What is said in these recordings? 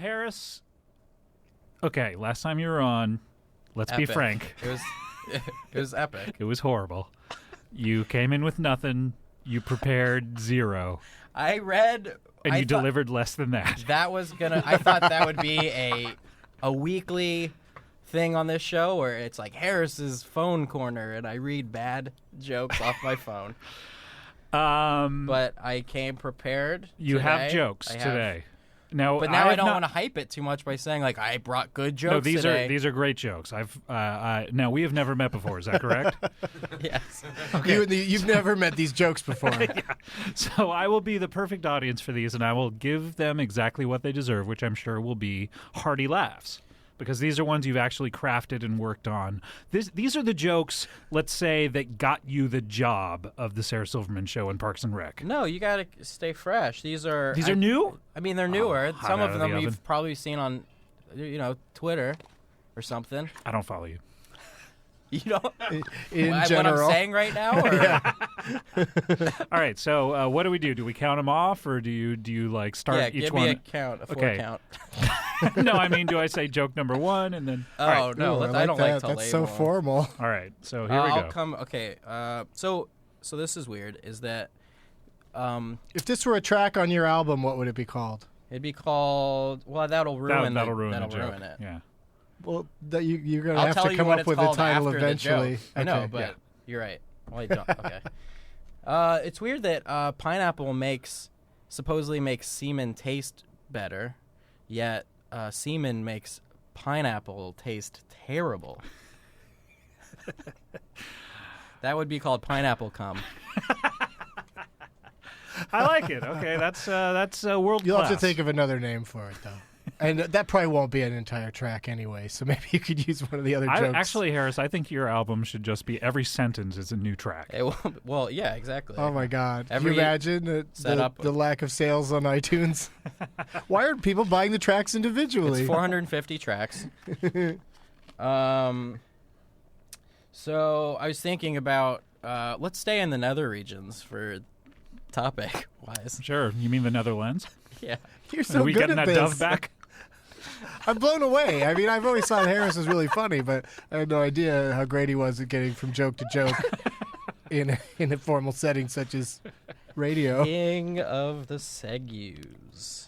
Harris. Okay, last time you were on, let's be frank. It was epic. It was horrible. You came in with nothing. You prepared 0. I read... And you delivered less than that. I thought that would be a weekly thing on this show where it's like Harris's phone corner and I read bad jokes off my phone. But I came prepared. You have jokes today. Now I don't want to hype it too much by saying like I brought good jokes. No, these are great jokes. Now we have never met before. Is that correct? Yes. Okay. You've never met these jokes before. Yeah. So I will be the perfect audience for these, and I will give them exactly what they deserve, which I'm sure will be hearty laughs. Because these are ones you've actually crafted and worked on. These are the jokes, let's say, that got you the job of the Sarah Silverman Show in Parks and Rec. No, you got to stay fresh. These are new? I mean, they're newer. Some of them oven. you've probably seen on, Twitter or something. I don't follow you. You don't? In what general. I'm saying right now? Or? Yeah. All right, so what do we do? Do we count them off, or do you like start each one? Yeah, give me a four count. No, I mean, do I say joke number 1 and then... Oh, right. no, I don't like to label. That's so formal. All right, so here we go. Okay, so this is weird, is that... if this were a track on your album, what would it be called? It'd be called... Well, that'll ruin it. Yeah. Well, you're going to have to come up with a title eventually. I know, but you're right. Well, I don't. Okay. It's weird that pineapple supposedly makes semen taste better, yet semen makes pineapple taste terrible. That would be called pineapple cum. I like it. Okay, that's world class. You'll have to think of another name for it, though. And that probably won't be an entire track anyway, so maybe you could use one of the other jokes. Actually, Harris, I think your album should just be every sentence is a new track. Well, yeah, exactly. Oh, my God. Can you imagine the lack of sales on iTunes? Why aren't people buying the tracks individually? It's 450 tracks. So I was thinking about, let's stay in the nether regions for topic-wise. Sure. You mean the Netherlands? Yeah. You're so Are we good getting at that this. dove back? I'm blown away. I mean, I've always thought Harris was really funny, but I had no idea how great he was at getting from joke to joke in a formal setting such as radio. King of the Segues.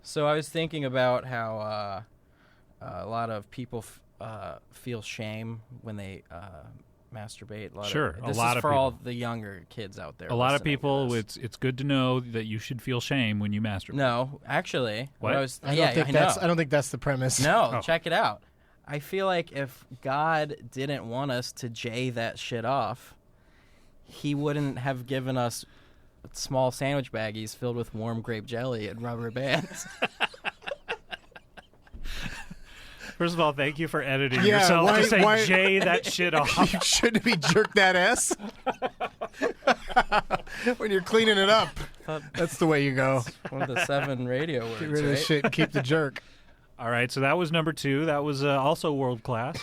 So I was thinking about how a lot of people feel shame when they masturbate. This is for all the younger kids out there. A lot of people, it's good to know that you should feel shame when you masturbate. No, actually. What? I don't think that's the premise. No, check it out. I feel like if God didn't want us to jay that shit off, he wouldn't have given us small sandwich baggies filled with warm grape jelly and rubber bands. First of all, thank you for editing yourself to say Jay that shit off. You shouldn't be jerk that ass when you're cleaning it up. That's the way you go. One of the 7 radio words. Get rid of the shit and keep the jerk. All right, so that was number 2. That was also world class.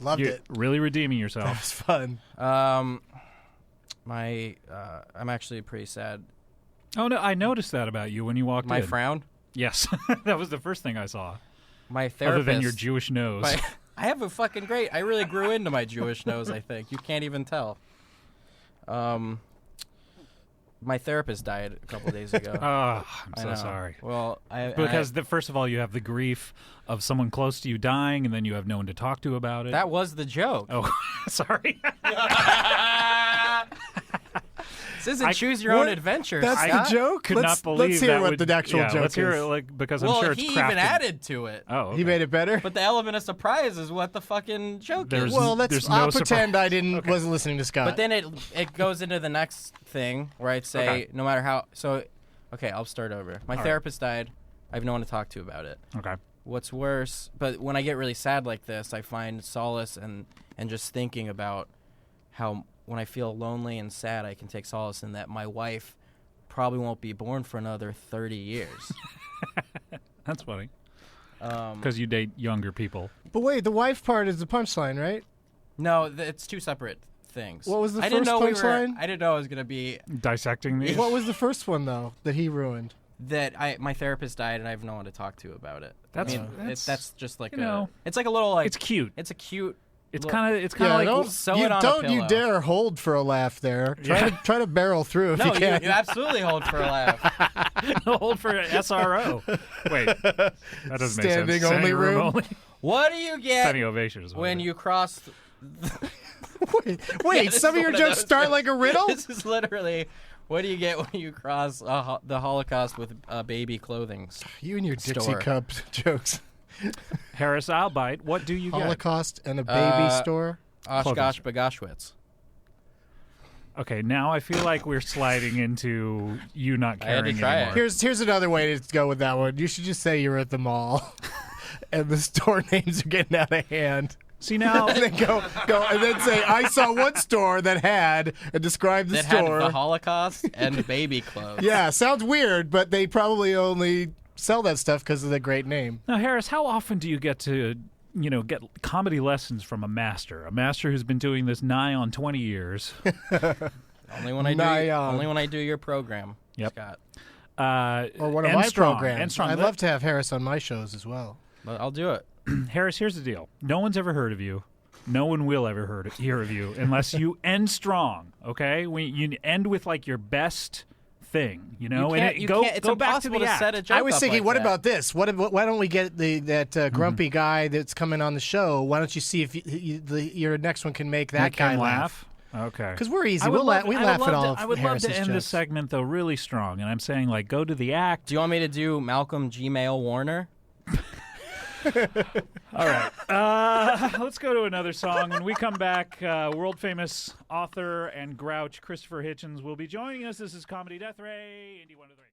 Loved it. Really redeeming yourself. That was fun. I'm actually pretty sad. Oh no, I noticed that about you when you walked in. My frown? Yes, that was the first thing I saw. My therapist. Other than your Jewish nose. I have a fucking great. I really grew into my Jewish nose. I think you can't even tell. My therapist died a couple days ago. Oh, I'm so sorry. Well, first of all, you have the grief of someone close to you dying, and then you have no one to talk to about it. That was the joke. Oh, sorry. This isn't choose your own adventure. That's Scott. the joke. Could not believe let's hear that what the actual joke let's hear is. it, because I'm sure it's crafted. He even added to it. Oh, okay. He made it better. But the element of surprise is what the fucking joke is. Well, I'll pretend I wasn't listening to Scott. But then it goes into the next thing where I'd say no matter how. So, okay, I'll start over. My therapist died. I have no one to talk to about it. Okay. What's worse? But when I get really sad like this, I find solace and just thinking about how. When I feel lonely and sad, I can take solace in that my wife probably won't be born for another 30 years. That's funny. Because you date younger people. But wait, the wife part is the punchline, right? No, it's 2 separate things. What was the first punchline? I didn't know it was going to be... Dissecting these? What was the first one, though, that he ruined? that my therapist died and I have no one to talk to about it. That's- I mean, that's- that's just like you know, it's like a little like It's cute. It's a cute. It's little- kind of Yeah, like don't sew you it on a don't you pillow. dare hold for a laugh there. Try to barrel through if No, you can. you absolutely hold for a laugh. hold for SRO. Wait, that doesn't make Standing sense. only room. only. What do you get Standing ovation is when you cross? Wait, this some is of your one of jokes those start jokes. like a riddle? This is literally. What do you get when you cross the Holocaust with baby clothing? You and your Dixie Store. Cup jokes. Harris, I'll bite. What do you get? Holocaust and a baby store. Oshkosh Bagashwitz. Okay, now I feel like we're sliding into you not I had to caring try it. anymore. Here's another way to go with that one. You should just say you're at the mall, and the store names are getting out of hand. See now, And then go, and then say, I saw one store that had, and describe the That store. had the Holocaust and baby clothes. Yeah, sounds weird, but they probably only sell that stuff because of the great name. now Harris, how often do you get to, get comedy lessons from a master who's been doing this nigh on 20 years? Only when I do. Nigh on. Only when I do your program. Yep. Scott. Or one of and my strong, programs. And strong. I'd love to have Harris on my shows as well. But I'll do it. Harris, here's the deal. No one's ever heard of you. No one will ever hear of you unless you end strong, okay? You end with, like, your best thing, You and can't- it, you go, can't- it's go back to impossible the to act. set a joke I was up thinking, like what that. about this? Why don't we get that grumpy guy that's coming on the show? Why don't you see if your next one can make that Make guy him laugh? Okay. Because we're easy. I would We love laugh at all of I would love Harris's to end this jokes. segment, though, really strong. And I'm saying, like, go to the act. Do you want me to do Malcolm Gmail Warner? All right. Let's go to another song. When we come back, world-famous author and grouch Christopher Hitchens will be joining us. This is Comedy Death Ray, Indy 103.